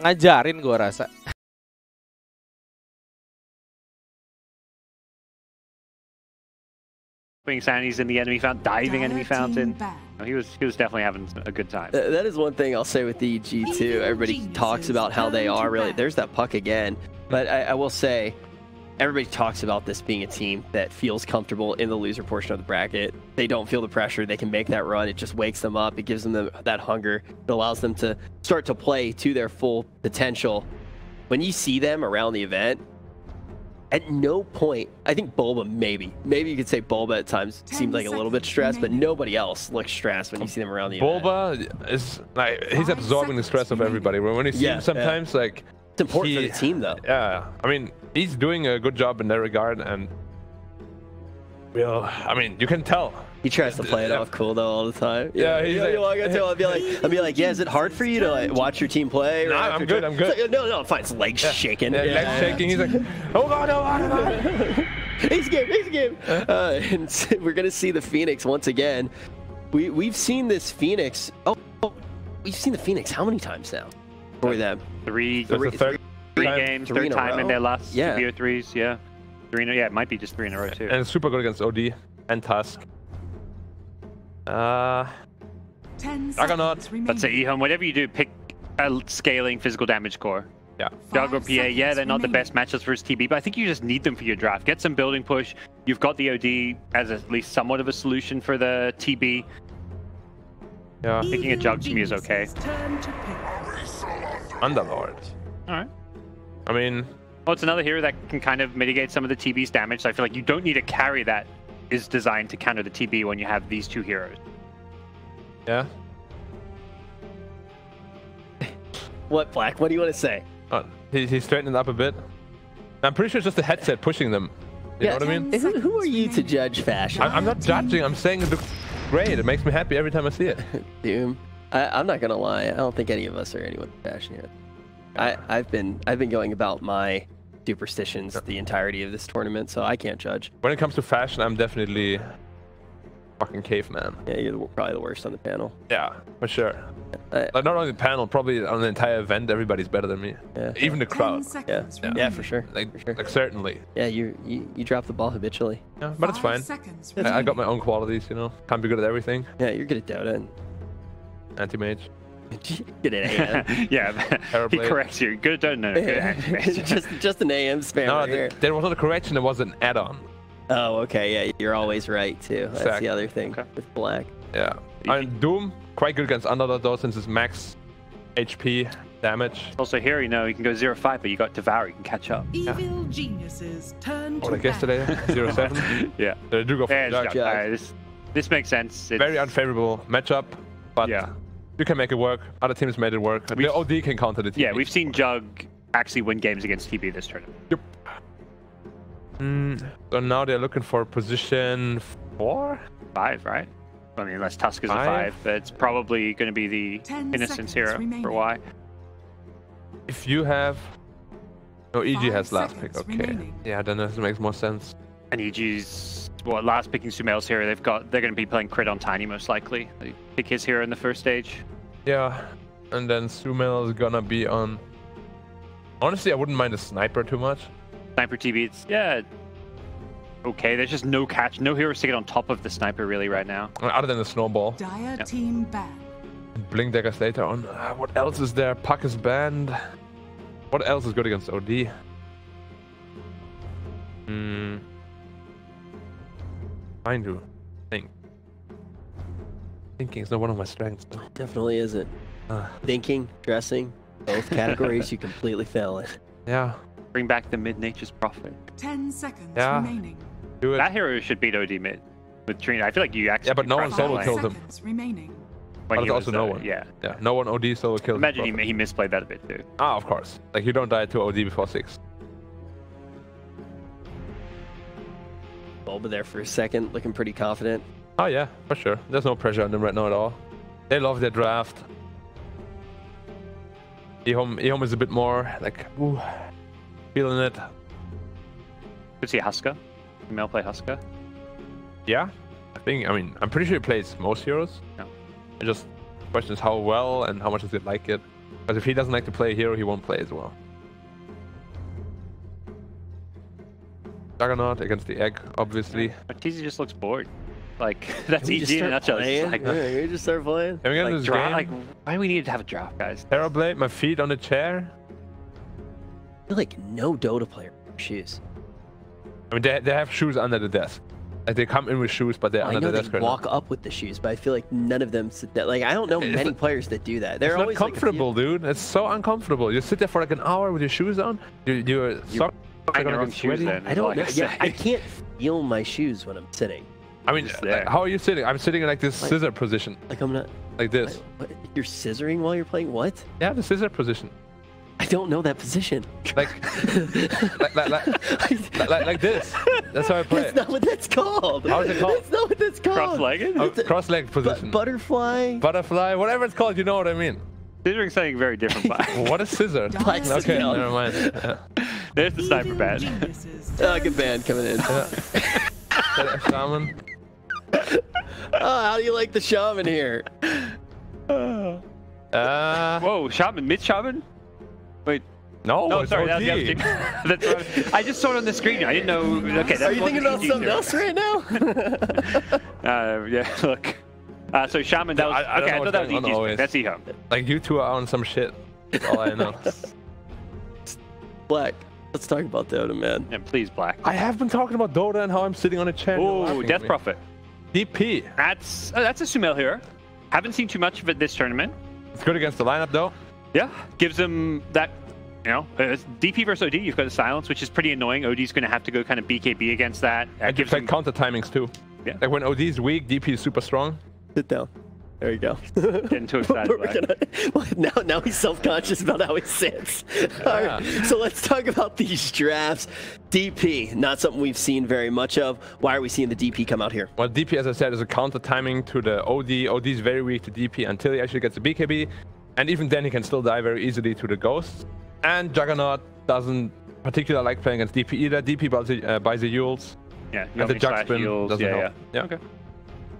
ngajarin gua rasa. Sanity's in the enemy fountain, diving enemy fountain. He was definitely having a good time. That is one thing I'll say with the EG too. Everybody talks about how they are really. There's that puck again, but I will say, everybody talks about this being a team that feels comfortable in the loser portion of the bracket. They don't feel the pressure. They can make that run. It just wakes them up. It gives them that hunger. It allows them to start to play to their full potential. When you see them around the event, at no point, I think Bulba maybe you could say Bulba at times seemed like a little bit stressed, but nobody else looks stressed when you see them around the event. Bulba is like, he's absorbing the stress of everybody. When you see him sometimes, like, it's important for the team though. Yeah, I mean, he's doing a good job in that regard, and I mean, you can tell. He tries to play it off cool though all the time. Yeah, he's like, I'll be like, yeah, is it hard for you to like watch your team play? Nah, I'm good. Like, no, fine. It's legs shaking. Legs shaking. He's like, oh god. Ace game. And we're gonna see the Phoenix once again. We've seen this Phoenix. We've seen the Phoenix how many times now? For them. Three games, third time in their last BO3s. Yeah. Yeah, it might be just 3 in a row too. And super good against OD and Tusk. Juggernaut. Let's say EHOME, whatever you do, pick a scaling physical damage core. Yeah. Jug or PA, yeah, they're not the best matchups versus TB, but I think you just need them for your draft. Get some building push. You've got the OD as at least somewhat of a solution for the TB. Yeah. Picking a Jug to me is okay. Underlord. Alright. I mean... Well, it's another hero that can kind of mitigate some of the TB's damage, so I feel like you don't need a carry that is designed to counter the TB when you have these two heroes. Yeah. What, Black? What do you want to say? He's straightening up a bit. I'm pretty sure it's just the headset pushing them. You know what I mean? Who are you to judge fashion? I'm not judging. I'm saying it looks great. It makes me happy every time I see it. Doom. I'm not gonna lie. I don't think any of us are anyone fashion here. I've been going about my superstitions the entirety of this tournament, so I can't judge. When it comes to fashion, I'm definitely fucking caveman. Yeah, you're probably the worst on the panel. Yeah, for sure. Like, not only the panel, probably on the entire event, everybody's better than me. Yeah. Even the crowd. Yeah, for sure. Like certainly. Yeah, you drop the ball habitually. Yeah, but it's fine. I got my own qualities, you know. Can't be good at everything. Yeah, you're good at Dota and anti-mage. Good at AM. Yeah, he corrects you. Good at Dota, no, good at anti-mage. just an AM spam. No, right here. there was not a correction. There was an add-on. Oh, okay. Yeah, you're always right too. That's the other thing with Black. Yeah. And Doom, quite good against Underlord though, since it's max HP damage. Also here, you know, you can go 0-5, but you got Devour, you can catch up. Evil geniuses turn to like yesterday, 0-7. Yeah. They do go for Jug. This makes sense. It's very unfavorable matchup, but yeah, you can make it work. Other teams made it work. The OD can counter the TB. Yeah, we've seen Jug actually win games against TB this tournament. Yep. So now they're looking for position 4? 5, right? I mean, unless Tusk is a 5, but it's probably going to be the Innocence hero for Y. If you have... Oh, EG has last pick, okay. Yeah, then this makes more sense. And EG's, well, last picking Sumail's hero, they're going to be playing crit on Tiny most likely. They pick his hero in the first stage. Yeah, and then Sumail is gonna be on... Honestly, I wouldn't mind a sniper too much. Sniper TB, it's, yeah, okay. There's just no catch, no hero to get on top of the sniper really right now. Other than the snowball. Dire team banned. Blink Deckers later on. What else is there? Puck is banned. What else is good against OD? Trying to think. Thinking is not one of my strengths, though. Definitely isn't. Thinking, dressing, both categories you completely fail in. Yeah. Bring back the mid Nature's Prophet. 10 seconds remaining. Do it. That hero should beat OD mid with Trina. I feel like you actually. Yeah, but no one solo killed him. Remaining. But it's also no one. Yeah. Yeah. No one OD solo killed him. Imagine he misplayed that a bit too. Ah, of course. Like you don't die to OD before 6. Bulba there for a second, looking pretty confident. Oh yeah, for sure. There's no pressure on them right now at all. They love their draft. EHOME is a bit more like, ooh, feeling it. Could see Husker. Male play Husker. Yeah, I mean, I'm pretty sure he plays most heroes. No. It just questions how well and how much does he like it. Because if he doesn't like to play a hero, he won't play as well. Juggernaut against the egg, obviously. TZ just looks bored. Like, that's easy in a nutshell. Like, we just start playing. Can we get like, this draft, game? like, why do we need to have a draft, guys? Terrorblade, my feet on the chair. I feel like no Dota player wears shoes. I mean, they have shoes under the desk. Like, they come in with shoes, but they're I under know the they desk right walk now. up with the shoes, but I feel like none of them sit there. Like, I don't know many players that do that. They're It's not always comfortable, dude. It's so uncomfortable. You sit there for like an hour with your shoes on. You're Buying your own shoes then. I don't like know. Yeah, say. I can't feel my shoes when I'm sitting. I mean, like, how are you sitting? I'm sitting in like this scissor position. Like I'm not. Like this. What? You're scissoring while you're playing? What? Yeah, the scissor position. I don't know that position. Like this. That's how I play. That's not what that's called. How is it called? That's not what that's called. Cross-legged? Oh, cross-legged position. Butterfly. Butterfly, whatever it's called, you know what I mean. Scissoring something very different, but What is scissor? Black Okay, scissor. never mind. Yeah. there's the sniper band. Good band coming in. Shaman. How do you like the shaman here? Whoa, shaman, mid shaman? Wait, No, no, it's sorry, OT. that's what I just saw it on the screen. I didn't know. Okay, that's Are you what thinking the about EG something do. else right now? Yeah, look. So shaman, that was I don't okay. I know thought that what's was going on EG. always. That's EHOME. Like, you two are on some shit. That's all I know. Black. Let's talk about Dota, man. Yeah, please, Black. I have been talking about Dota and how I'm sitting on a chair. Oh, Death Prophet. DP. That's a Sumail hero. Haven't seen too much of it this tournament. It's good against the lineup, though. Yeah, gives them that, you know, it's DP versus OD. You've got the silence, which is pretty annoying. OD's going to have to go kind of BKB against that. And you play counter timings, too. Yeah. Like, when OD is weak, DP is super strong. Sit down. There you go. Getting too excited. Now he's self-conscious about how he sits. All right, so let's talk about these drafts. DP, not something we've seen very much of. Why are we seeing the DP come out here? Well, DP, as I said, is a counter timing to the OD. OD is very weak to DP until he actually gets a BKB. And even then, he can still die very easily to the ghosts. And Juggernaut doesn't particularly like playing against DP either. DP buys the Yules. Yeah, and the Jug Spin doesn't help. Yeah, okay.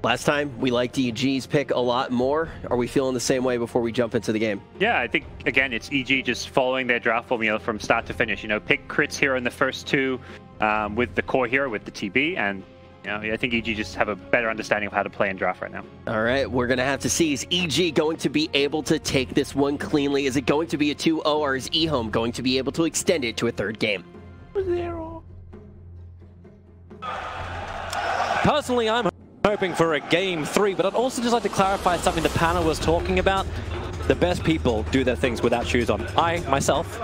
Last time, we liked EG's pick a lot more. Are we feeling the same way before we jump into the game? Yeah, I think, again, it's EG just following their draft formula from start to finish. You know, pick crits hero in the first two with the core hero, with the TB, and you know, I think EG just have a better understanding of how to play in draft right now. All right, we're going to have to see, is EG going to be able to take this one cleanly? Is it going to be a 2-0, or is EHOME going to be able to extend it to a third game? Personally, I'm hoping for a game 3, but I'd also just like to clarify something the panel was talking about. The best people do their things without shoes on. I, myself,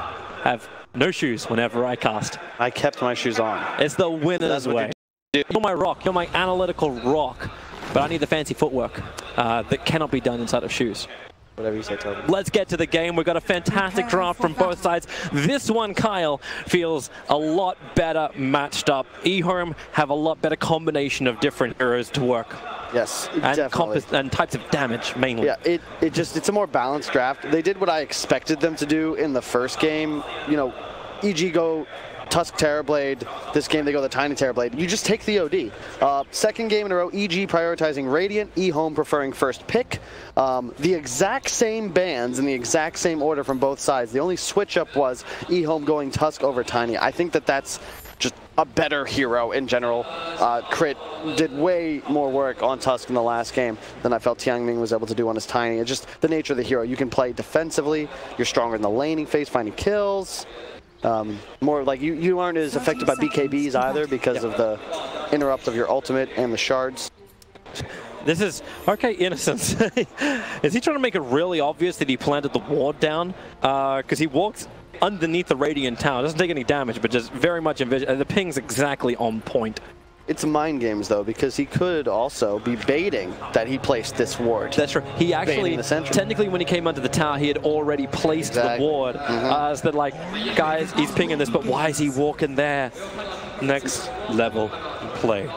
have no shoes whenever I cast. I kept my shoes on. It's the winner's way. You're my rock, you're my analytical rock, but I need the fancy footwork that cannot be done inside of shoes. Whatever you say, Toby. Let's get to the game. We've got a fantastic draft from both sides. This one, Kyle, feels a lot better matched up. EHOME have a lot better combination of different heroes to work. Yes, And, definitely. and types of damage, mainly. Yeah, it's a more balanced draft. They did what I expected them to do in the first game. You know, EG go Tusk Terrorblade. This game they go the Tiny Terrorblade. You just take the OD. Second game in a row, EG prioritizing Radiant, EHOME preferring first pick. The exact same bans in the exact same order from both sides. The only switch up was EHOME going Tusk over Tiny. I think that that's just a better hero in general. Crit did way more work on Tusk in the last game than I felt Tiangming was able to do on his Tiny. It's just the nature of the hero. You can play defensively. You're stronger in the laning phase, finding kills. More like you aren't as affected by BKBs either because of the interrupt of your ultimate and the shards. This is, okay, Innocence. Is he trying to make it really obvious that he planted the ward down? Because he walked underneath the Radiant Tower. Doesn't take any damage, but just very much envision. The ping's exactly on point. It's mind games, though, because he could also be baiting that he placed this ward. That's true. He actually, technically, when he came under the tower, he had already placed the ward. So that, like, guys, he's pinging this, but why is he walking there? Next level play.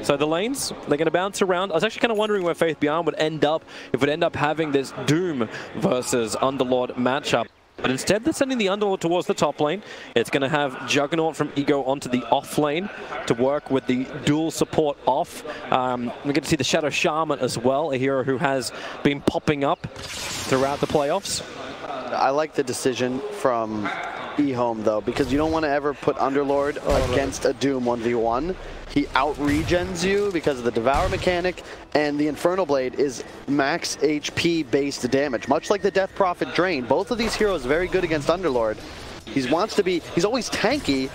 So the lanes, they're going to bounce around. I was actually kind of wondering where Faith Beyond would end up, if it would end up having this Doom versus Underlord matchup. But instead, they're sending the Underlord towards the top lane. It's going to have Juggernaut from Ego onto the off lane to work with the dual support off. We're going to see the Shadow Shaman as well, a hero who has been popping up throughout the playoffs. I like the decision from EHOME though, because you don't want to ever put Underlord against a Doom 1v1. He out-regens you because of the Devour mechanic, and the Infernal Blade is max HP based damage, much like the Death Prophet Drain. Both of these heroes very good against Underlord. He's always tanky,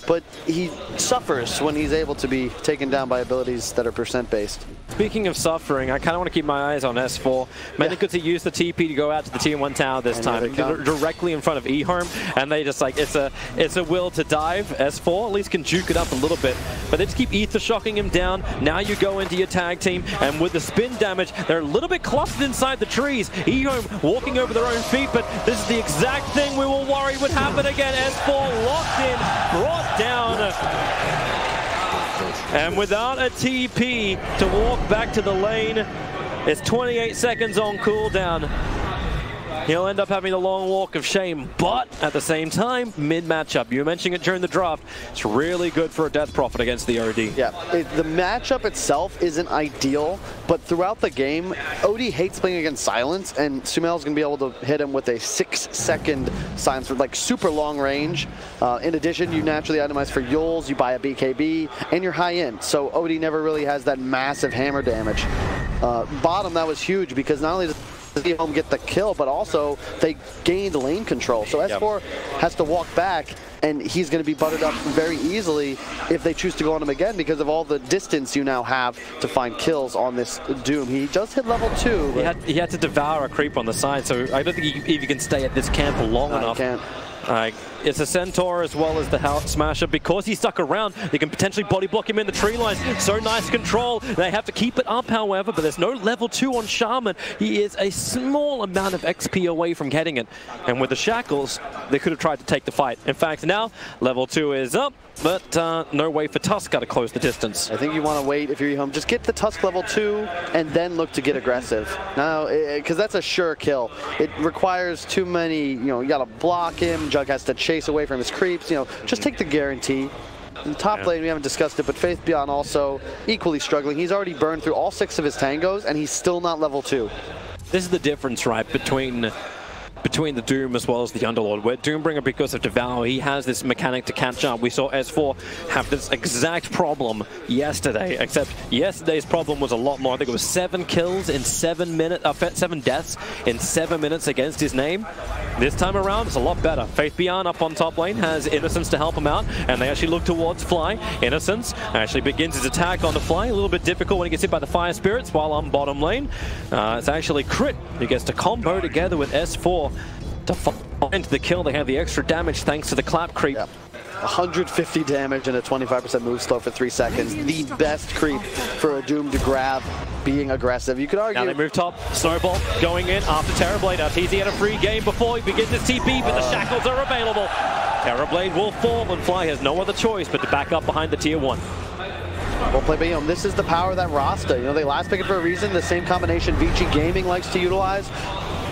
but he suffers when he's able to be taken down by abilities that are percent based. Speaking of suffering, I kind of want to keep my eyes on S4. Mainly because he used the TP to go out to the tier 1 tower this time, directly in front of EHOME, and they just like, it's a will to dive. S4 at least can juke it up a little bit, but they just keep ether shocking him down. Now you go into your tag team, and with the spin damage, they're a little bit clustered inside the trees. EHOME walking over their own feet, but this is the exact thing we were worried would happen again. S4 locked in, brought down. And without a TP to walk back to the lane, it's 28 seconds on cooldown. He'll end up having the long walk of shame, but at the same time, mid-matchup. You were mentioning it during the draft. It's really good for a Death Prophet against the OD. Yeah, the matchup itself isn't ideal, but throughout the game, OD hates playing against Silence, and Sumail's going to be able to hit him with a 6-second Silence with like super long range. In addition, you naturally itemize for Yules, you buy a BKB, and you're high end, so OD never really has that massive hammer damage. Bottom, that was huge, because not only does EHOME get the kill, but also they gained lane control. So S4 has to walk back, and he's going to be buttered up very easily if they choose to go on him again because of all the distance you now have to find kills on this Doom. He just hit level 2. He had to devour a creep on the side, so I don't think he even can stay at this camp long enough. Can't. It's a Centaur as well as the Smasher. Because he stuck around, they can potentially body block him in the tree lines. So nice control. They have to keep it up, however, but there's no level 2 on Shaman. He is a small amount of XP away from getting it. And with the shackles, they could have tried to take the fight. In fact, now level 2 is up, but no way for Tusker to close the distance. I think you want to wait if you're EHOME. Just get the Tusk level 2 and then look to get aggressive. Now, because that's a sure kill. It requires too many, you got to block him. Jug has to chase away from his creeps. Just take the guarantee. In the top lane, we haven't discussed it, but Faith Beyond also equally struggling. He's already burned through all 6 of his tangos, and he's still not level 2. This is the difference, right, between the Doom as well as the Underlord, where Doombringer, because of Devour, he has this mechanic to catch up. We saw S4 have this exact problem yesterday, except yesterday's problem was a lot more. I think it was 7 kills in 7 minutes, 7 deaths in 7 minutes against his name. This time around, it's a lot better. Faith Beyond up on top lane has Innocence to help him out, and they actually look towards Fly. Innocence actually begins his attack on the Fly, a little bit difficult when he gets hit by the Fire Spirits, while on bottom lane, it's actually Crit who gets to combo together with S4 to find the kill. They have the extra damage thanks to the clap creep. 150 damage and a 25% move slow for 3 seconds. The best creep for a Doom to grab, being aggressive. You could argue. Now they move top. Snowball going in after Terrorblade. Arteezy had a free game before he begins his TP, but the shackles are available. Terrorblade will fall, and Fly has no other choice but to back up behind the tier 1. Well played by EHOME. This is the power of that Rasta. They last pick it for a reason. The same combination Vici Gaming likes to utilize.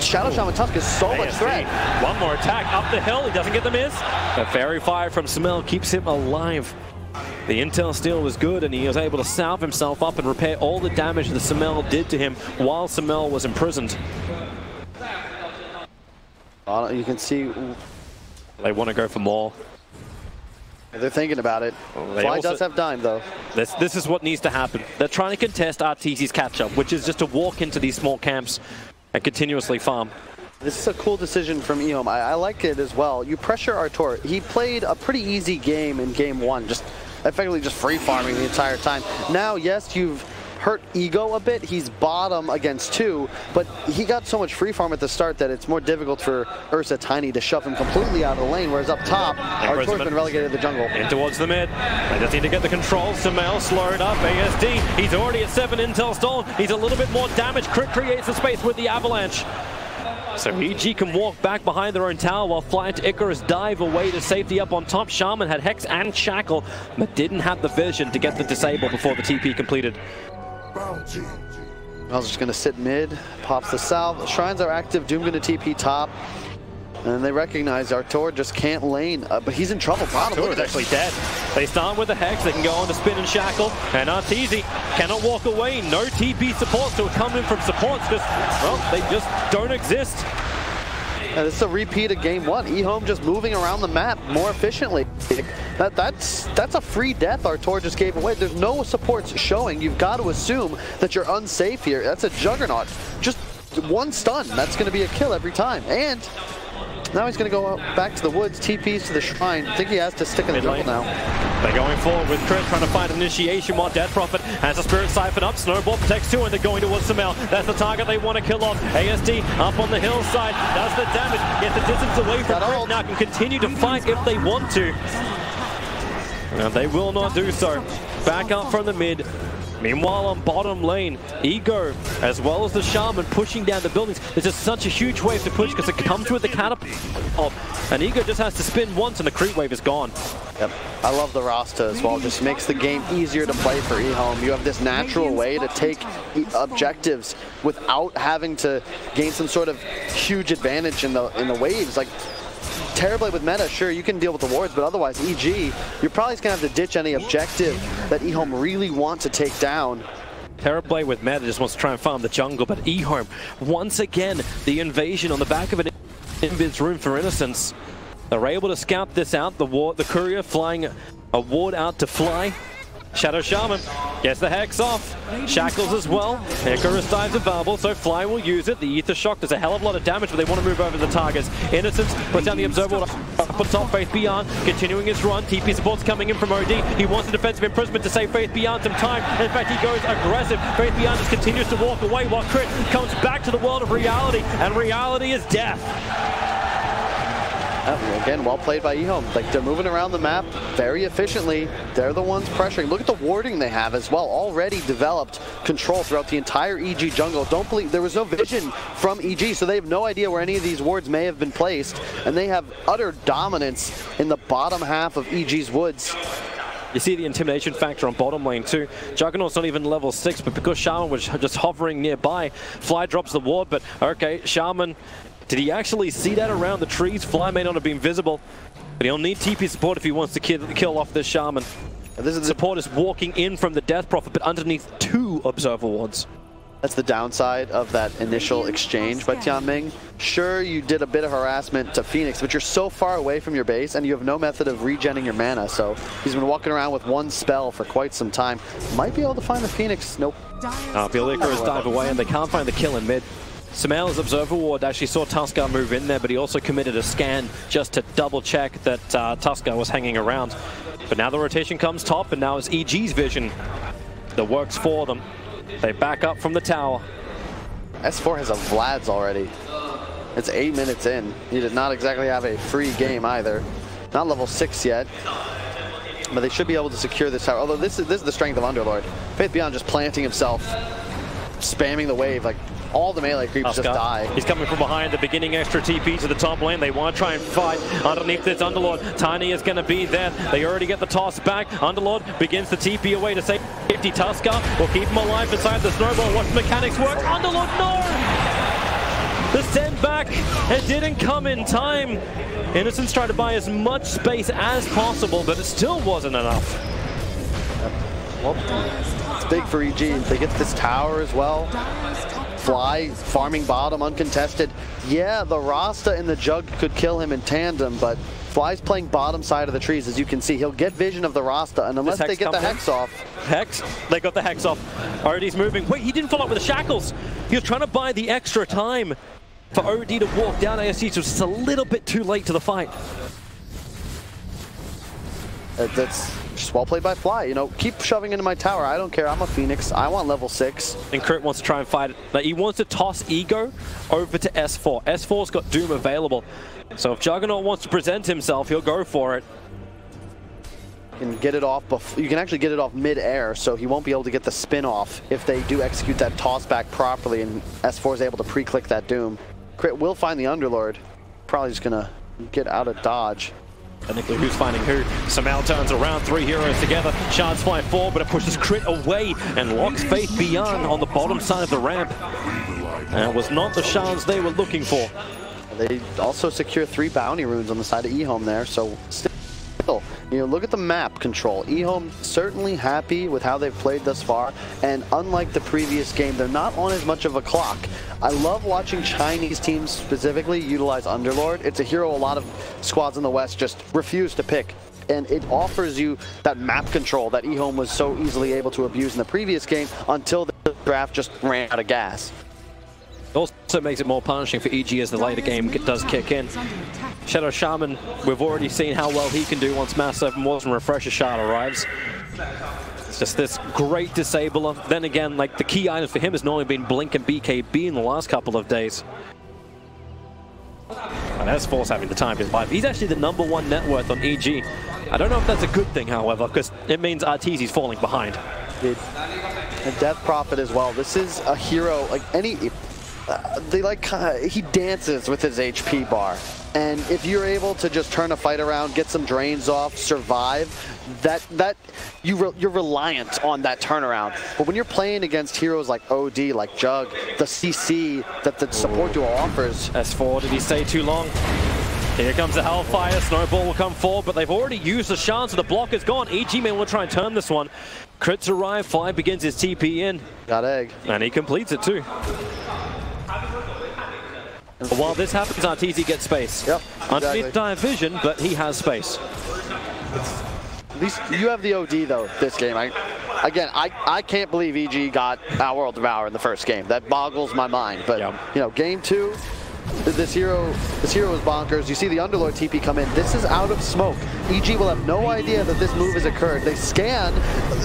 Shadow Shaman Tusk is so much threat. One more attack up the hill. He doesn't get the miss. A Fairy Fire from Sumail keeps him alive. The intel steal was good, and he was able to salve himself up and repair all the damage that Sumail did to him while Sumail was imprisoned. You can see they want to go for more. They're thinking about it. Fly does have dime, though. This is what needs to happen. They're trying to contest Arteezy's catch-up, which is just to walk into these small camps and continuously farm. This is a cool decision from EHOME. I like it as well. You pressure Artur. He played a pretty easy game in game 1, just effectively just free farming the entire time. Now, yes, you've hurt Ego a bit. He's bottom against 2, but he got so much free farm at the start that it's more difficult for Ursa Tiny to shove him completely out of the lane, whereas up top, Artur's been relegated to the jungle. In towards the mid. They just need to get the control. Sumail slowed up. ASD, he's already at 7 intel stolen. He's a little bit more damage. Crit creates the space with the avalanche. So EG can walk back behind their own tower while Fly and Icarus dive away to safety up on top. Shaman had Hex and Shackle, but didn't have the vision to get the disable before the TP completed. I was just going to sit mid, pops the salve. Shrines are active, Doom going to TP top. And they recognize Artur just can't lane, but he's in trouble. Artur is actually dead. They start with the Hex, they can go on to Spin and Shackle, and Arteezy cannot walk away. No TP support, so come in from supports because, well, they just don't exist. And this is a repeat of game 1. EHOME just moving around the map more efficiently. That's a free death our Tor just gave away. There's no supports showing. You've got to assume that you're unsafe here. That's a Juggernaut. Just one stun. That's going to be a kill every time. And now he's going to go out back to the woods, TPs to the shrine. I think he has to stick in the jungle now. They're going forward with Crit trying to find initiation while Death Prophet has a Spirit Siphon up. Snowball protects 2 and they're going towards Samel. That's the target they want to kill off. ASD up on the hillside, does the damage, gets the distance away from Crit. Now can continue to fight if they want to. And they will not do so. Back up from the mid. Meanwhile, on bottom lane, Ego, as well as the Shaman, pushing down the buildings. This is such a huge wave to push because it comes with the catapult. And Ego just has to spin once and the creep wave is gone. Yep, I love the Rasta as well. Just makes the game easier to play for EHOME. You have this natural way to take objectives without having to gain some sort of huge advantage in the waves. Like, Terrorblade with meta, sure, you can deal with the wards, but otherwise, EG, you're probably just going to have to ditch any objective that EHOME really want to take down. Terrorblade with meta just wants to try and farm the jungle, but EHOME, once again, the invasion on the back of an Invid's Room for Innocence. They're able to scout this out, the courier flying a ward out to fly. Shadow Shaman gets the Hex off. Shackles as well. Icarus dives available, so Fly will use it. The Ether Shock does a hell of a lot of damage, but they want to move over the targets. Innocence puts down the Observer up on top. Faith Beyond continuing his run. TP support's coming in from OD. He wants a defensive imprisonment to save Faith Beyond some time. In fact, he goes aggressive. Faith Beyond just continues to walk away while Crit comes back to the world of reality, and reality is death. Again, well played by EHOME. Like, they're moving around the map very efficiently. They're the ones pressuring. Look at the warding they have as well. Already developed control throughout the entire EG jungle. Don't believe there was no vision from EG, so they have no idea where any of these wards may have been placed. And they have utter dominance in the bottom half of EG's woods. You see the intimidation factor on bottom lane too. Juggernaut's not even level 6, but because Shaman was just hovering nearby, Fly drops the ward, but okay, Shaman, did he actually see that around the trees? Fly may not have been visible, but he'll need TP support if he wants to kill off this Shaman. This is support is walking in from the Death Prophet, but underneath 2 Observer wards. That's the downside of that initial exchange by Tianming. Sure, you did a bit of harassment to Phoenix, but you're so far away from your base and you have no method of regenning your mana, so he's been walking around with 1 spell for quite some time. Might be able to find the Phoenix. Nope. Icarus dive away and they can't find the kill in mid. Samela's Observer Ward actually saw Tuskar move in there, but he also committed a scan just to double check that Tuskar was hanging around. But now the rotation comes top, and now it's EG's vision that works for them. They back up from the tower. S4 has a Vlad's already. It's 8 minutes in. He did not exactly have a free game either. Not level 6 yet. But they should be able to secure this tower. Although this is the strength of Underlord. Faith Beyond just planting himself, spamming the wave, like all the melee creeps just die. He's coming from behind, the beginning extra TP to the top lane. They want to try and fight underneath this Underlord. Tiny is going to be there. They already get the toss back. Underlord begins to TP away to save 50. Tuskar will keep him alive beside the snowball. Watch the mechanics work. Underlord, no! The send back, it didn't come in time. Innocence tried to buy as much space as possible, but it still wasn't enough. Well, it's big for EG. They get this tower as well. Fly farming bottom uncontested. Yeah, the Rasta and the Jug could kill him in tandem, but Fly's playing bottom side of the trees. As you can see, he'll get vision of the Rasta, and unless they get the Hex off. Hex? They got the Hex off. OD's moving. Wait, he didn't follow up with the Shackles. He was trying to buy the extra time for OD to walk down ASC, so it's just a little bit too late to the fight. That's just well played by Fly. You know, keep shoving into my tower. I don't care. I'm a Phoenix. I want level 6. And Crit wants to try and fight it. Like, he wants to toss Ego over to S4. S4's got Doom available. So if Juggernaut wants to present himself, he'll go for it. You can get it off. You can actually get it off mid-air, so he won't be able to get the spin off if they do execute that toss back properly and S4 is able to pre-click that Doom. Crit will find the Underlord. Probably just gonna get out of dodge. Technically, who's finding who? Samel turns around, 3 heroes together. Shards fly forward, but it pushes Crit away and locks Faith Beyond on the bottom side of the ramp. And it was not the Shards they were looking for. They also secure 3 bounty runes on the side of EHOME there, so still, you know, look at the map control. EHOME certainly happy with how they've played thus far, and unlike the previous game, they're not on as much of a clock. I love watching Chinese teams specifically utilize Underlord. It's a hero a lot of squads in the West just refuse to pick. And it offers you that map control that EHOME was so easily able to abuse in the previous game until the draft just ran out of gas. It also makes it more punishing for EG as the later game does kick in. Shadow Shaman, we've already seen how well he can do once Mass 7 Wars and Refresher Shard arrives. It's just this great disabler. Then again, like the key items for him has normally been Blink and BKB in the last couple of days. And S4's having the time of his life. He's actually the #1 net worth on EG. I don't know if that's a good thing, however, because it means Arteezy's falling behind. And Death Prophet as well. This is a hero, like any... he dances with his HP bar. And if you're able to just turn a fight around, get some drains off, survive, you're reliant on that turnaround. But when you're playing against heroes like OD, like Jug, the CC that the support duo offers. S4, did he stay too long? Here comes the Hellfire. Snowball will come forward, but they've already used the shard, so the block is gone. EG may want to try and turn this one. Crits arrive, Fly begins his TP in. Got egg. And he completes it too. While this happens, Arteezy gets space. Yep, exactly. Underneath dire vision, but he has space. At least you have the OD though this game. I can't believe EG got World Devour in the first game. That boggles my mind. But you know, game 2, this hero is bonkers. You see the Underlord TP come in. This is out of smoke. EG will have no idea that this move has occurred. They scan,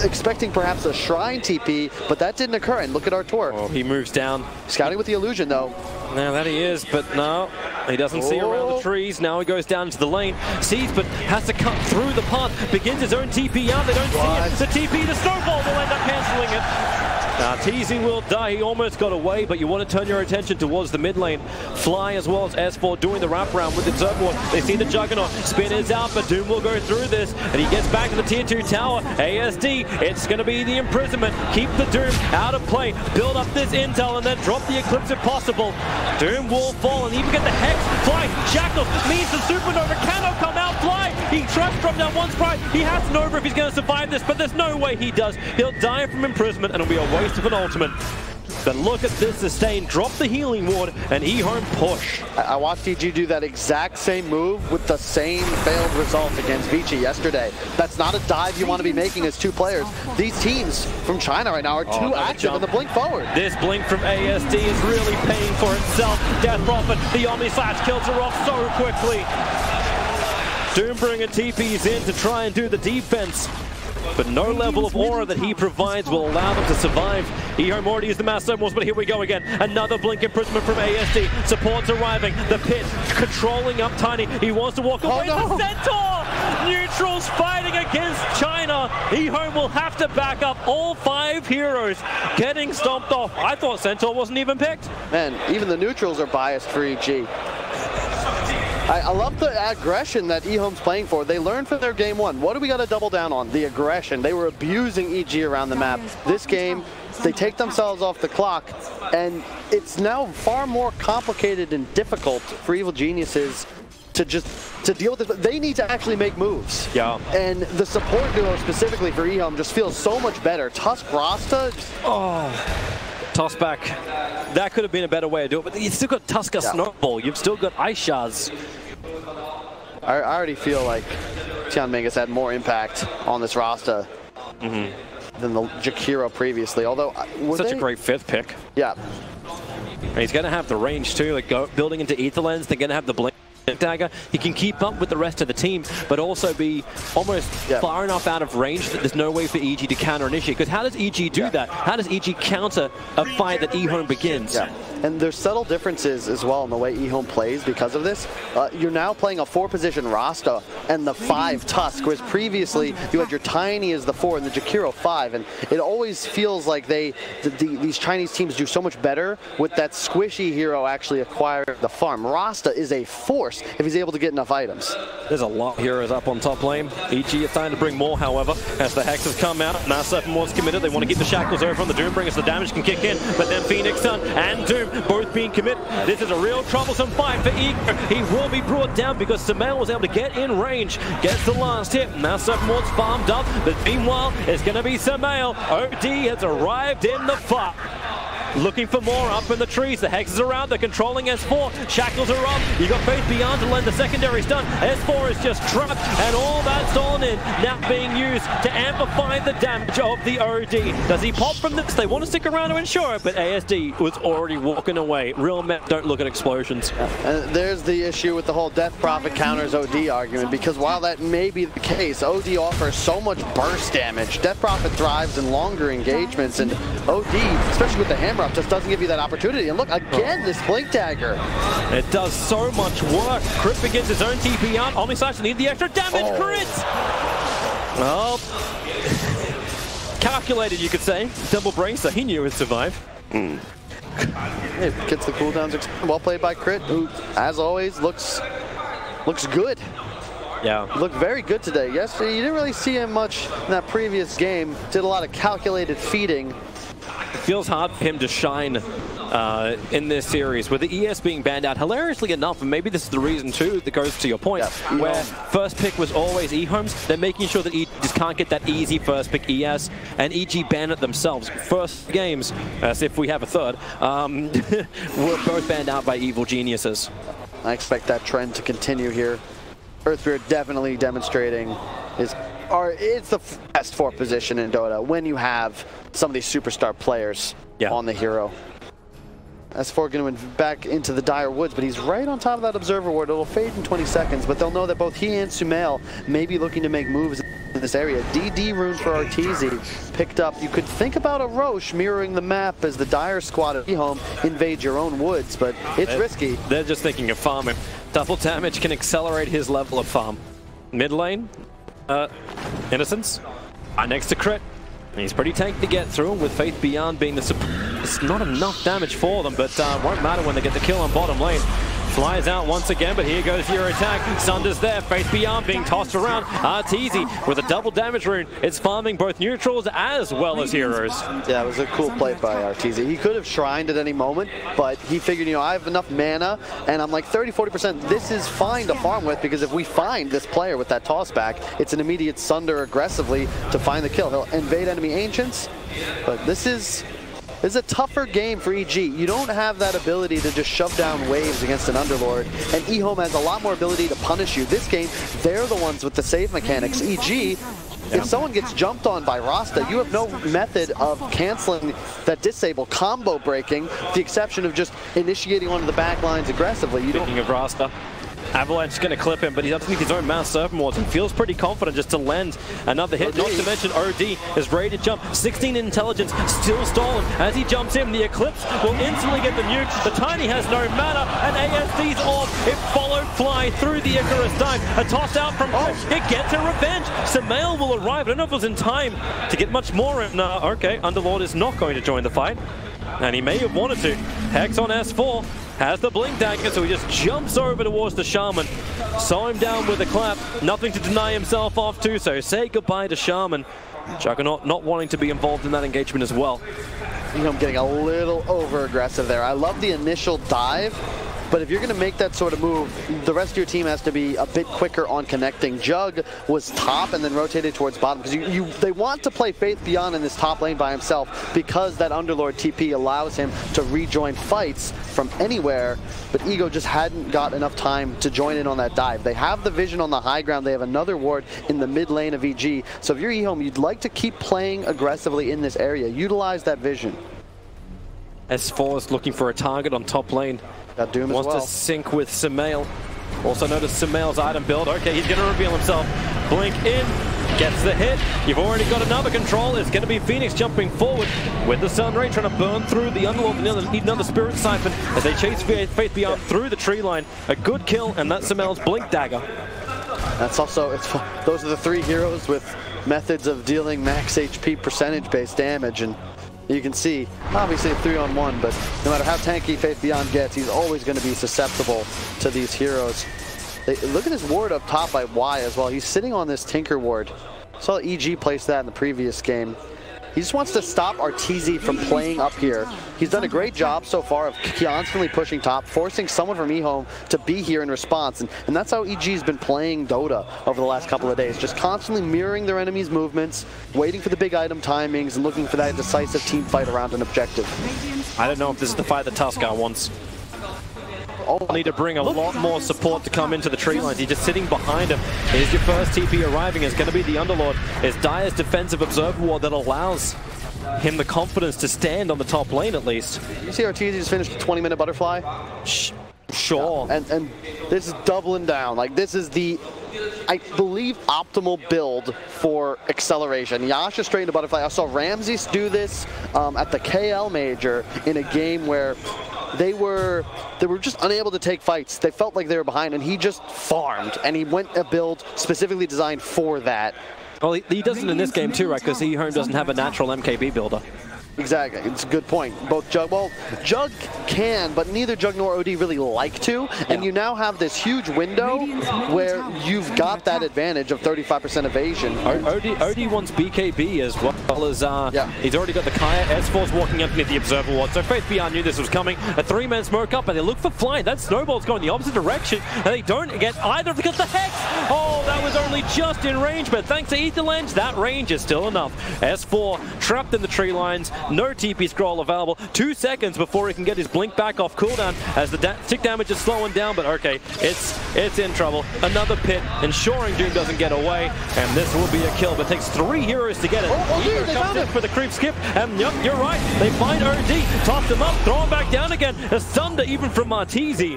expecting perhaps a Shrine TP, but that didn't occur. And look at Artur. Oh, he moves down. Scouting with the illusion though. Now that he is, but no, he doesn't see around the trees. Now he goes down into the lane, sees, but has to cut through the path, begins his own TP out. They don't see it. The TP, the Snowball will end up cancelling it. Arteezy will die. He almost got away, but you want to turn your attention towards the mid lane. Fly as well as S4 doing the wraparound with the Zergward. They see the Juggernaut. Spin is out, but Doom will go through this, and he gets back to the tier 2 tower. ASD, it's going to be the imprisonment. Keep the Doom out of play. Build up this intel, and then drop the Eclipse if possible. Doom will fall, and even get the Hex. Fly, Shackles, means the Supernova cannot come out. Fly, he tries to drop down one sprite. He has Nova if he's going to survive this, but there's no way he does. He'll die from imprisonment, and it'll be a waste of an ultimate. But look at this sustain, drop the healing ward, and EHOME push. I watched EG do that exact same move with the same failed result against Vici yesterday. That's not a dive you want to be making as 2 players. These teams from China right now are too active in the blink forward. This blink from ASD is really paying for itself. Death Prophet, the Omni Slash kills her off so quickly. Doombringer TP's in to try and do the defense, but no level of aura that he provides will allow them to survive. EHOME already is the Mass 7 Wars, but here we go again. Another blink imprisonment from ASD. Support's arriving. The pit controlling up Tiny. He wants to walk away. The Centaur! Neutrals fighting against China. EHOME will have to back up all 5 heroes getting stomped off. I thought Centaur wasn't even picked. Man, even the neutrals are biased for EG. I love the aggression that EHOME's playing for. They learned from their game 1. What do we got to double down on? The aggression. They were abusing EG around the map. This game, they take themselves off the clock, and it's now far more complicated and difficult for Evil Geniuses to deal with this. They need to actually make moves. Yeah. And the support duo specifically for EHOME just feels so much better. Tusk Rasta. Toss back. That could have been a better way to do it, but you've still got Tusker Snowball. You've still got Ice Shards. I already feel like Tian Mingus had more impact on this Rasta than the Jakiro previously. Although such a great 5th pick. Yeah. And he's going to have the range too. Like building into Ether Lens, they're going to have the blink dagger. He can keep up with the rest of the team, but also be almost far enough out of range that there's no way for EG to counter initiate. Because how does EG do that? How does EG counter a fight that EHOME begins? And there's subtle differences as well in the way EHOME plays because of this. You're now playing a 4-position Rasta and the 5 Tusk, whereas previously you had your Tiny as the 4 and the Jakiro 5. And it always feels like these Chinese teams do so much better with that squishy hero actually acquiring the farm. Rasta is a force if he's able to get enough items. There's a lot of heroes up on top lane. EG is starting to bring more, however, as the Hexes come out. Mass 7 Wars committed. They want to keep the Shackles over on the Doombringer so the damage can kick in. But then Phoenix Sun and Doom both being committed. This is a real troublesome fight for Eager. He will be brought down because Samael was able to get in range. Gets the last hit. Mass 7 Wars farmed up. But meanwhile, it's going to be Samael. OD has arrived in the fight. looking for more up in the trees. The Hex is around, they're controlling S4. Shackles are up. You got Faith Beyond to lend the secondary stun. S4 is just trapped, and all that stolen in now being used to amplify the damage of the OD. Does he pop from this? They want to stick around to ensure it, but ASD was already walking away. Real men don't look at explosions. And there's the issue with the whole Death Prophet counters OD argument, because while that may be the case, OD offers so much burst damage. Death Prophet thrives in longer engagements, and OD, especially with the hammer up, just doesn't give you that opportunity. And look, again, this Blink Dagger. It does so much work. Crit begins his own TP out. Omnislash need the extra damage. Crit! Well, calculated, you could say. Double bracer, he knew he'd survive. It gets the cooldowns. Well played by Crit, who, as always, looks good. Yeah. Looked very good today. Yesterday, you didn't really see him much in that previous game. Did a lot of calculated feeding. It feels hard for him to shine in this series, with the ES being banned out, hilariously enough, and maybe this is the reason too, that goes to your point, where first pick was always EHOMEs. They're making sure that EG just can't get that easy first pick ES, and EG ban it themselves. First games, as if we have a third, were both banned out by evil geniuses. I expect that trend to continue here. Earthbeard definitely demonstrating it's the best 4 position in Dota when you have some of these superstar players on the hero. S4 going to back into the Dire Woods, but he's right on top of that Observer Ward. It'll fade in 20 seconds, but they'll know that both he and Sumail may be looking to make moves in this area. DD rune for Arteezy picked up. You could think about a Roche mirroring the map as the Dire squad at EHOME invade your own woods, but it's risky. They're just thinking of farming. Double damage can accelerate his level of farm. Mid lane, Innocence, next to Crit. He's pretty tanky to get through, with Faith Beyond being the support. It's not enough damage for them, but won't matter when they get the kill on bottom lane. Flies out once again, but here goes your attack. Sunder's there, Faith Beyond being tossed around. Arteezy with a double damage rune. It's farming both neutrals as well as heroes. Yeah, it was a cool play by Arteezy. He could have shrined at any moment, but he figured, you know, I have enough mana, and I'm like 30-40%. This is fine to farm with, because if we find this player with that toss back, it's an immediate Sunder aggressively to find the kill. He'll invade enemy Ancients, but this is a tougher game for EG. You don't have that ability to just shove down waves against an Underlord, and EHOME has a lot more ability to punish you. This game, they're the ones with the save mechanics. EG, if someone gets jumped on by Rasta, you have no method of canceling that disable combo breaking, with the exception of just initiating one of the back lines aggressively. Speaking of Rasta, Avalanche is going to clip him, but he's underneath his own Mass Serpent Wards and feels pretty confident just to lend another hit. Not to mention OD is ready to jump. 16 intelligence, still stolen. As he jumps in, the Eclipse will instantly get the nuke. The Tiny has no mana, and ASD's off. It followed Fly through the Icarus dive. A toss out from it gets a revenge. Sumail will arrive. I don't know if it was in time to get much more. No, okay, Underlord is not going to join the fight, and he may have wanted to. Hex on S4. Has the Blink Dagger, so he just jumps over towards the Shaman. Saw him down with a clap. Nothing to deny himself off to, so say goodbye to Shaman. Juggernaut not wanting to be involved in that engagement as well. You know, I'm getting a little over-aggressive there. I love the initial dive, but if you're going to make that sort of move, the rest of your team has to be a bit quicker on connecting. Jug was top and then rotated towards bottom, because they want to play Faith Beyond in this top lane by himself, because that Underlord TP allows him to rejoin fights from anywhere, but Ego just hadn't got enough time to join in on that dive. They have the vision on the high ground. They have another ward in the mid lane of EG. So if you're EHOME, you'd like to keep playing aggressively in this area. Utilize that vision. S4 is looking for a target on top lane. Got Doom Wants as well. to sync with Sumail. Also notice Sumail's item build. Okay, he's going to reveal himself. Blink in, gets the hit. You've already got another control. It's going to be Phoenix jumping forward with the Sun Ray trying to burn through the Underlord. Need another Spirit Siphon as they chase Faith Beyond through the tree line. A good kill, and that's Sumail's Blink Dagger. That's also, those are the 3 heroes with methods of dealing max HP percentage-based damage, and you can see, obviously a 3-on-1, but no matter how tanky Faith Beyond gets, he's always going to be susceptible to these heroes. Look at his ward up top by Y as well. He's sitting on this Tinker ward. Saw EG place that in the previous game. He just wants to stop Arteezy from playing up here. He's done a great job so far of constantly pushing top, forcing someone from EHOME to be here in response. And that's how EG's been playing Dota over the last couple of days. Just constantly mirroring their enemies' movements, waiting for the big item timings, and looking for that decisive team fight around an objective. I don't know if this is the fight that Tusker wants. I'll need to bring a lot more support to come into the tree lines. He's just sitting behind him. Here's your first TP arriving. It's going to be the Underlord. It's Dire's defensive observer ward that allows him the confidence to stand on the top lane at least. You see Arteezy just finished a 20-minute butterfly? Sure. Yeah. And this is doubling down. Like, this is the, I believe, optimal build for acceleration. Yasha straight into butterfly. I saw Ramses do this at the KL Major in a game where they were just unable to take fights. They felt like they were behind, and he just farmed, and he went a build specifically designed for that. Well, he does it in this game too, right? Because EHOME doesn't have a natural MKB builder. Exactly, it's a good point. Both Jug, well, Jug can, but neither Jug nor OD really like to, and you now have this huge window where you've got that advantage of 35% evasion. OD wants BKB as well as, he's already got the Kaya. S4's walking underneath the observer ward, so Faith BR knew this was coming. A three-man smoke up, and they look for flying. That snowball's going the opposite direction, and they don't get either because the Hex! Oh, that was only just in range, but thanks to Ether Lens, that range is still enough. S4 trapped in the tree lines. No TP scroll available. 2 seconds before he can get his blink back off cooldown as the tick damage is slowing down, but okay, it's in trouble. Another pit, ensuring Doom doesn't get away, and this will be a kill, but it takes 3 heroes to get it. They comes in for the creep skip, and yep, you're right, they find OD, toss him up, throw him back down again. A Thunder even from Martizi.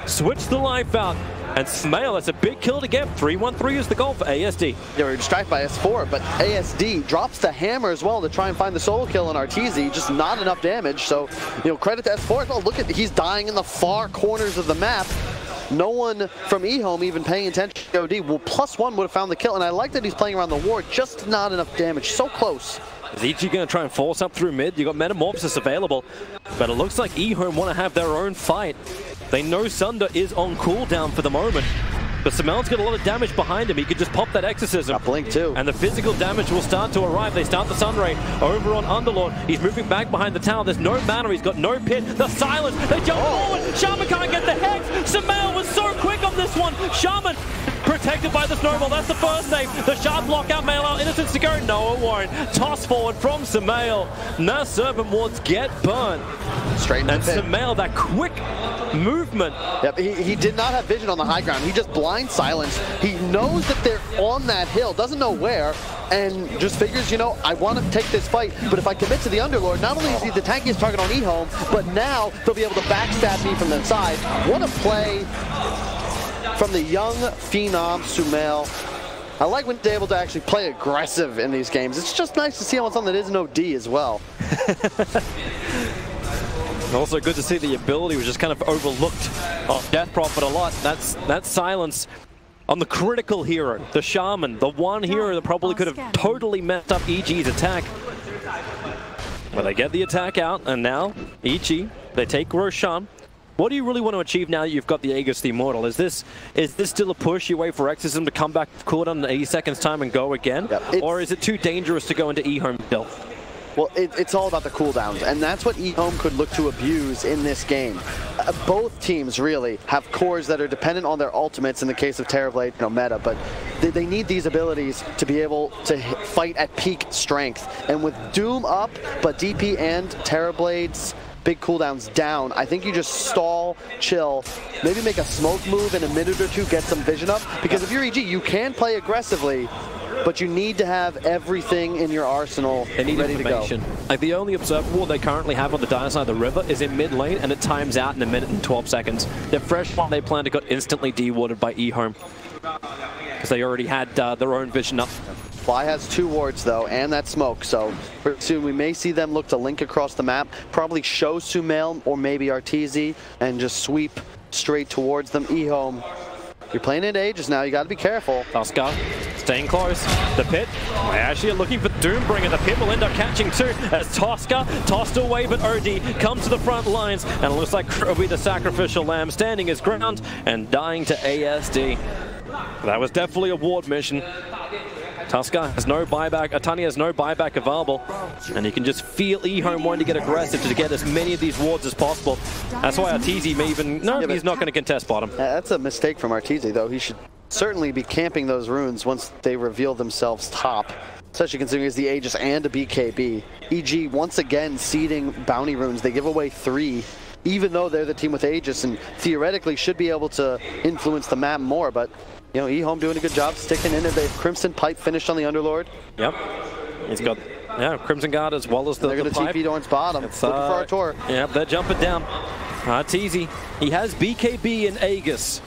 Switch the life out. And Smail, that's a big kill to get. 3-1-3 is the goal for ASD. They were distracted by S4, but ASD drops the hammer as well to try and find the solo kill on Arteezy. Just not enough damage. So, credit to S4. Oh, look at, he's dying in the far corners of the map. No one from EHOME even paying attention to OD. Well, +1 would have found the kill, and I like that he's playing around the ward. Just not enough damage. So close. Is EG going to try and force up through mid? You got Metamorphosis available, but it looks like EHOME want to have their own fight. They know Sunder is on cooldown for the moment, but Samel's got a lot of damage behind him. He could just pop that Exorcism. Got Blink too. And the physical damage will start to arrive. They start the Sunray over on Underlord. He's moving back behind the tower. There's no mana. He's got no pit. The silence. They jump forward. Shaman can't get the Hex. Samel was so quick on this one. Shaman protected by the snowball. That's the first save. The sharp block out, mail out. Innocence to go. No, it won't. Toss forward from Samael. Now Serpent Wards get burnt. Straight into and Samael, that quick movement. Yep, he did not have vision on the high ground. He just blind silence. He knows that they're on that hill, doesn't know where, and just figures, I want to take this fight, but if I commit to the Underlord, not only is he the tankiest target on EHOME, but now they'll be able to backstab me from the side. What a play from the young phenom Sumail. I like when they're able to actually play aggressive in these games. It's just nice to see him on something that isn't OD as well. Also good to see the ability was just kind of overlooked on Death Prophet a lot. That's silence on the critical hero, the Shaman, the one hero that probably could have totally messed up EG's attack. But they get the attack out, and now EG, they take Roshan. What do you really want to achieve now that you've got the Aegis the Immortal? Is this still a push? You wait for Exorcism to come back cooldown in 80 seconds time and go again? Yep, or is it too dangerous to go into EHOME build? Well, it's all about the cooldowns, and that's what EHOME could look to abuse in this game. Both teams really have cores that are dependent on their ultimates in the case of Terrorblade, meta, but they need these abilities to be able to fight at peak strength. And with Doom up, but DP and Terrorblade's big cooldowns down, I think you just stall, chill, maybe make a smoke move in a minute or two, get some vision up, because if you're EG, you can play aggressively, but you need to have everything in your arsenal ready to go. Like the only observer ward they currently have on the dire side of the river is in mid lane, and it times out in 1 minute and 12 seconds. Their fresh one they planned got instantly de-warded by EHOME because they already had their own vision up. Fly has 2 wards though, and that smoke, so soon we may see them look to link across the map, probably show Sumail or maybe Arteezy, and just sweep straight towards them. EHOME, you're playing at Aegis now, you got to be careful. Tusker staying close. The pit, actually looking for Doombringer. The pit will end up catching too as Tusker tossed away, but OD comes to the front lines, and it looks like will be the sacrificial lamb standing his ground and dying to ASD. That was definitely a ward mission. Tusker has no buyback, Atani has no buyback available, and you can just feel EHOME wanting to get aggressive to get as many of these wards as possible. That's why Arteezy may even, he's not going to contest bottom. That's a mistake from Arteezy though. He should certainly be camping those runes once they reveal themselves top, especially considering it's the Aegis and a BKB. EG once again seeding bounty runes. They give away 3, even though they're the team with Aegis and theoretically should be able to influence the map more. But you know, EHOME doing a good job sticking in it. They have Crimson Pipe finished on the Underlord. Yep. He's got Crimson Guard as well as the They're going to TP Dorn's bottom. Looking for Artur. Yep, they're jumping down. It's easy. He has BKB and Aegis.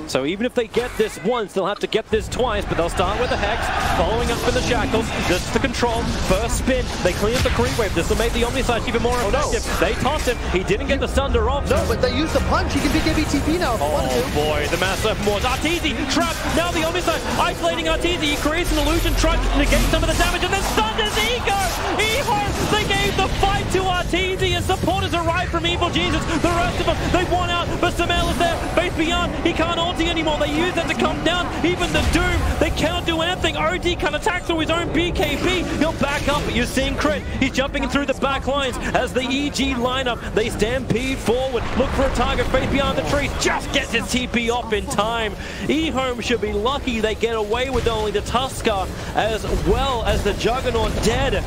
So even if they get this once, they'll have to get this twice, but they'll start with the Hex, following up in the Shackles, just the control, first spin, they clean up the creep wave, this will make the Omniside even more effective. No. They toss him, he didn't get the Thunder off. No, but they used the punch, he can BKB TP now. Oh boy, the massive more. Arteezy, trapped, now the Omniside, isolating Arteezy, he creates an illusion, tries to negate some of the damage, and then stuns his ego! EHOME, they gave the fight to Arteezy, and supporters arrived from Evil Jesus. The rest of them, they won out, but Samel is there, Faith Beyond, he can't ulti anymore. They use that to come down. Even the Doom, they cannot do anything. OD can attack through his own BKB. He'll back up. You're seeing Crit. He's jumping through the back lines as the EG lineup. They stampede forward. Look for a target. Faith behind the trees. Just gets his TP off in time. EHOME should be lucky they get away with only the Tusker as well as the Juggernaut dead.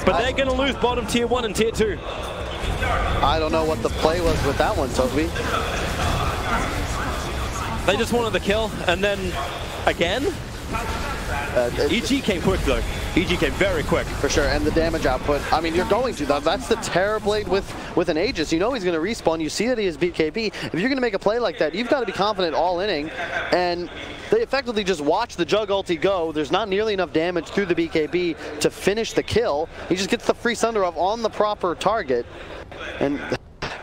But they're going to lose bottom tier 1 and tier 2. I don't know what the play was with that one, Toby. They just wanted the kill, and then again? EG came quick though. EG came very quick. For sure, and the damage output. I mean, you're going to. That's the Terrorblade with an Aegis. You know he's going to respawn. You see that he has BKB. If you're going to make a play like that, you've got to be confident all inning. And they effectively just watch the Jug ulti go. There's not nearly enough damage through the BKB to finish the kill. He just gets the free Sunder off on the proper target. And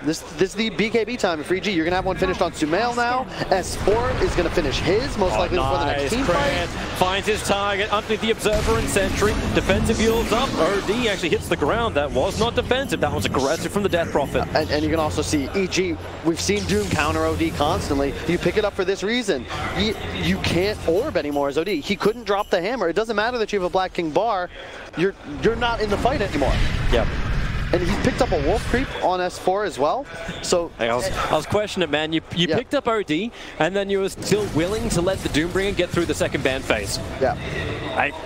this is the BKB time for EG. You're going to have one finished on Sumail now. S4 is going to finish his, most likely before the next team fight. Finds his target underneath the Observer and Sentry. Defensive yields up. OD actually hits the ground. That was not defensive. That was aggressive from the Death Prophet. And you can also see EG. We've seen Doom counter OD constantly. You pick it up for this reason. You can't orb anymore as OD. He couldn't drop the hammer. It doesn't matter that you have a Black King bar. You're not in the fight anymore. Yep. And he picked up a Wolf Creep on S4 as well. So I was questioning it, man. You picked up OD, and then you were still willing to let the Doombringer get through the second ban phase. Yeah.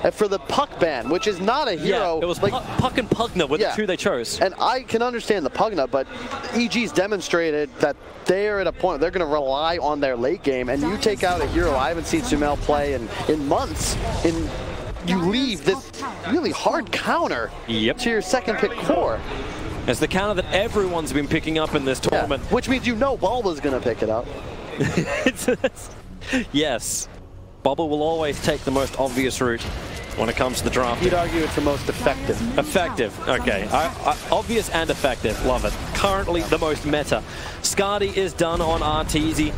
And for the Puck ban, which is not a hero. Yeah, it was like, Puck and Pugna were the two they chose. And I can understand the Pugna, but EG's demonstrated that they are at a point they're going to rely on their late game. And you take out a hero I haven't seen Sumail play in months. You leave this really hard counter to your second pick core. It's the counter that everyone's been picking up in this tournament. Yeah, which means you know Bulba's going to pick it up. Yes. Bulba will always take the most obvious route when it comes to the draft. You'd argue it's the most effective. Effective, okay. Obvious and effective, love it. Currently the most meta. Skadi is done on Arteezy.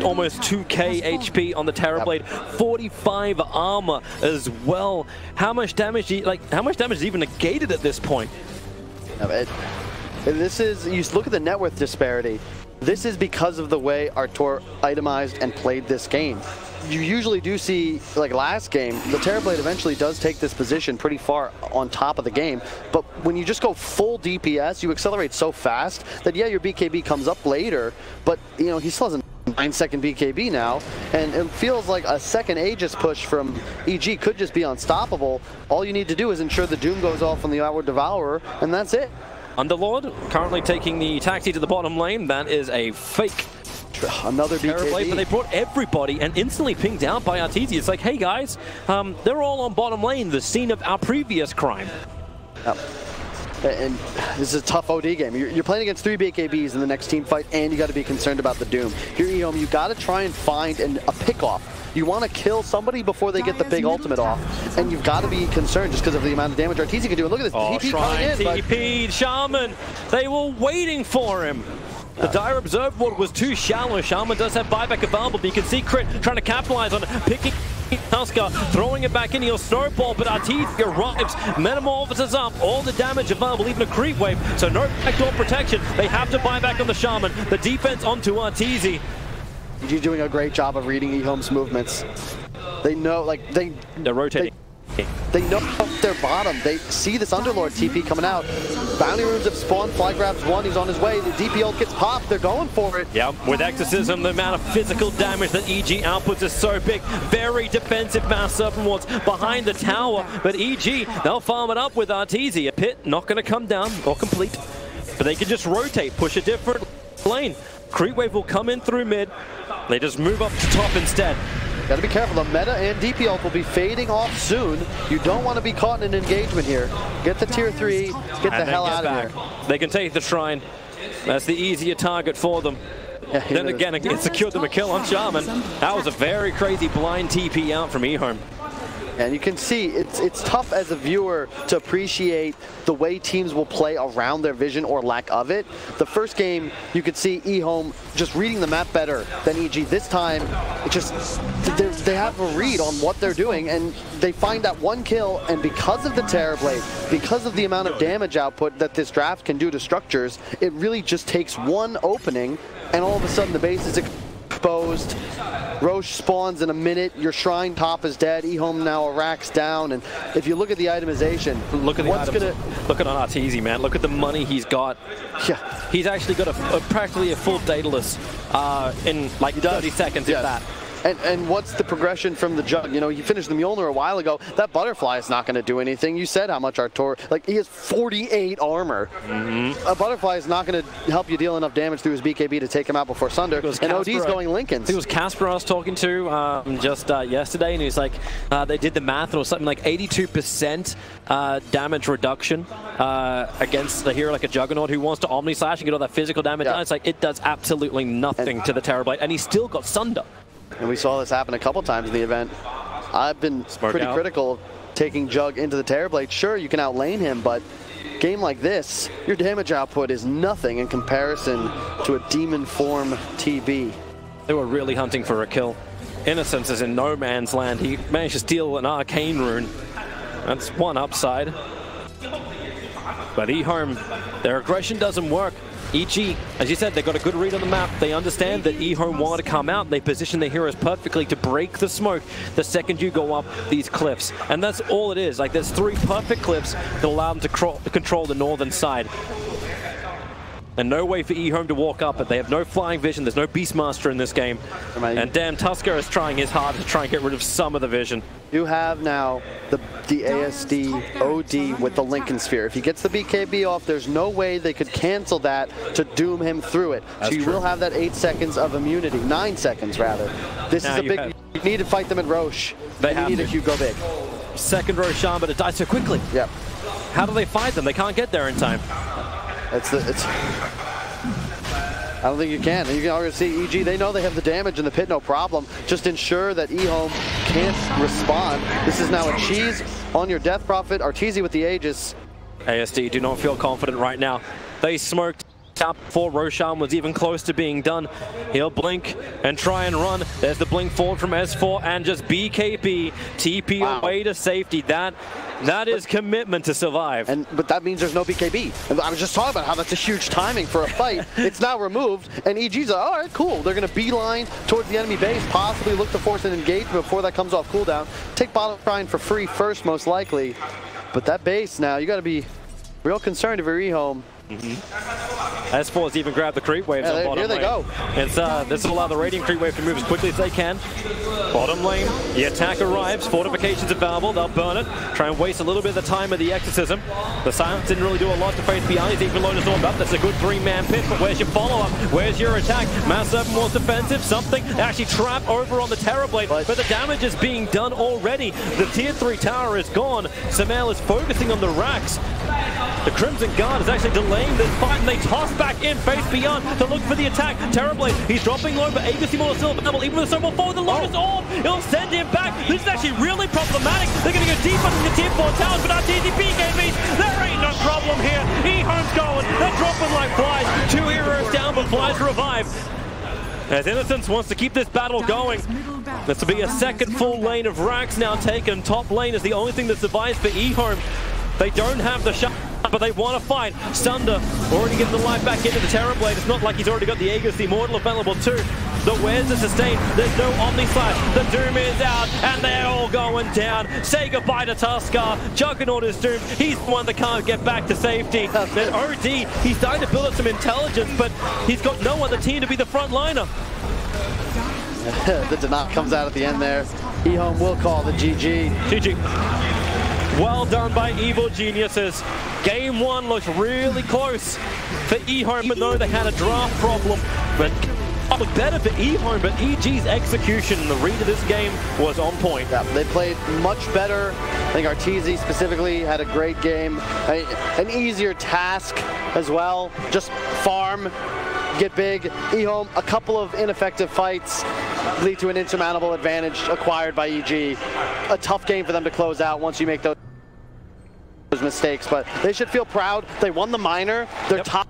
Almost 2k HP on the Terrorblade. 45 armor as well. How much damage is even negated at this point? This is, you look at the net worth disparity. This is because of the way Artur itemized and played this game. You usually do see, like last game, the Terrorblade eventually does take this position pretty far on top of the game, but when you just go full DPS, you accelerate so fast that yeah, your BKB comes up later, but you know, he still has a 9-second BKB now, and it feels like a second Aegis push from EG could just be unstoppable. All you need to do is ensure the Doom goes off on the Outward Devourer, and that's it. Underlord currently taking the taxi to the bottom lane. That is a fake. Another BKB. But they brought everybody and instantly pinged out by Arteezy. It's like, hey guys, they're all on bottom lane, the scene of our previous crime. And this is a tough OD game. You're playing against 3 BKBs in the next team fight, and you got to be concerned about the Doom. Here, EHOME, you got to try and find a pick-off. You want to kill somebody before they get the big ultimate off, and you've got to be concerned just because of the amount of damage Arteezy can do. And look at this, TP coming in. TP'd Shaman. They were waiting for him. The Dire Observe ward was too shallow. Shaman does have buyback available, but you can see Crit trying to capitalize on it, picking Tusker, throwing it back in, he'll snowball, but Arteezy arrives, metamorphoses up, all the damage available, even a creep wave, so no backdoor protection. They have to buy back on the Shaman. The defense onto Arteezy. You're doing a great job of reading EHOME's movements. They know, like, they're rotating. They know their bottom. They see this Underlord TP coming out. Bounty runes have spawned. Fly grabs one. He's on his way. The DP ult gets popped. They're going for it. Yeah, with Exorcism, the amount of physical damage that EG outputs is so big. Very defensive Mass Serpent Wards behind the tower. But EG, they'll farm it up with Arteezy. A pit not going to come down or complete. But they can just rotate, push a different lane. Creep Wave will come in through mid. They just move up to top instead. Gotta be careful. The meta and DP ult will be fading off soon. You don't want to be caught in an engagement here. Get the tier 3. Get the hell out of here. They can take the shrine. That's the easier target for them. Yeah, then again, it secured them a kill on Shaman. That was a very crazy blind TP out from EHOME. And you can see it's tough as a viewer to appreciate the way teams will play around their vision or lack of it. The first game, you could see EHOME just reading the map better than EG. This time, it just they have a read on what they're doing, and they find that one kill, and because of the Terrorblade, because of the amount of damage output that this draft can do to structures, it really just takes one opening, and all of a sudden the base is exposed. Roche spawns in a minute, your shrine top is dead, EHOME now a racks down, and if you look at the itemization, look at the look at Arteezy, man. Look at the money he's got. Yeah. He's actually got practically a full Daedalus in like 30 seconds, if that. And what's the progression from the Jug? You know, he finished the Mjolnir a while ago. That Butterfly is not going to do anything. You said how much Artur, like he has 48 armor. A Butterfly is not going to help you deal enough damage through his BKB to take him out before Sunder. And OD's going Lincolns. It was Casper I was talking to just yesterday, and he was like, they did the math, and it was something like 82% damage reduction against the hero like a Juggernaut who wants to Omni Slash and get all that physical damage. Yeah. It's like, it does absolutely nothing to the Terrorblade, and he's still got Sunder. And we saw this happen a couple times in the event. I've been pretty critical of taking Jug into the Terrorblade. Sure, you can outlane him, but game like this, your damage output is nothing in comparison to a Demon Form TB. They were really hunting for a kill. Innocence is in no man's land. He managed to steal an Arcane Rune. That's one upside. But EHOME, their aggression doesn't work. EG, as you said, they got a good read on the map. They understand that EHOME wanted to come out. They position their heroes perfectly to break the smoke the second you go up these cliffs. And that's all it is. Like, there's 3 perfect cliffs that allow them to control the northern side. And no way for EHOME to walk up it. They have no flying vision. There's no Beastmaster in this game. And damn, Tusker is trying his hardest to try and get rid of some of the vision. You have now the ASD OD with the Lincoln Sphere. If he gets the BKB off, there's no way they could cancel that to doom him through it. That's so you will have that 8 seconds of immunity, 9 seconds rather. This is a big, you need to fight them at Roche. They have need to go big. Second Roshan, but it dies so quickly. Yep. How do they fight them? They can't get there in time. I don't think you can. You can already see EG, they know they have the damage in the pit, no problem. Just ensure that EHOME can't respond. This is now a cheese on your Death Prophet. Arteezy with the Aegis. ASD do not feel confident right now. They smoked out before Roshan was even close to being done. He'll blink and try and run. There's the blink forward from S4 and just BKB, TP away to safety. That is commitment to survive. But that means there's no BKB. And I was just talking about how that's a huge timing for a fight. It's now removed, and EG's like, all right, cool. They're going to beeline towards the enemy base, possibly look to force an engagement before that comes off cooldown. Take bottom shrine for free first, most likely. But that base now, you got to be real concerned if you're EHOME. S4's even grabbed the creep waves on bottom lane. Here they go. It's, this will allow the Radiant creep wave to move as quickly as they can. Bottom lane, the attack arrives, fortifications available, they'll burn it, try and waste a little bit of the time of the exorcism. The silence didn't really do a lot to face beyond his even loaded storm up. That's a good 3-man pit, but where's your follow-up? Where's your attack? Mass Serpent was defensive, something actually trapped over on the Terrorblade, but the damage is being done already. The tier 3 tower is gone. Samael is focusing on the racks. The Crimson Guard is actually delaying this fight, and they toss back in face beyond to look for the attack. Terrorblade, he's dropping low, but Aegis Immortal still available. Even with the Snowball forward, the Lotus Orb, it'll send him back. This is actually really problematic. They're going to go deep under the tier 4 towers, but Arteezy BKBs, there ain't no problem here. EHOME's going, they're dropping like flies. 2 heroes down, but flies revive. As Innocence wants to keep this battle going. This will be a second full lane of racks now taken. Top lane is the only thing that survives for EHOME. They don't have the shot, but they want to fight. Sunder already getting the life back into the Terrorblade. It's not like he's already got the Aegis, the Immortal available too. Where's the sustain? There's no Omni Slash. The Doom is out, and they're all going down. Say goodbye to Tuskar. Juggernaut is doomed. He's the one that can't get back to safety. Then OD, he's starting to build up some intelligence, but he's got no other team to be the front liner. The Donat comes out at the end there. EHOME will call the GG. GG. Well done by Evil Geniuses. Game 1 looks really close for EHOME, but no, they had a draft problem. But look better for EHOME, but EG's execution and the read of this game was on point. Yeah, they played much better. I think Arteezy specifically had a great game. An easier task as well. Just farm, get big. EHOME, a couple of ineffective fights lead to an insurmountable advantage acquired by EG. A tough game for them to close out once you make those mistakes, but they should feel proud. They won the minor. They're top.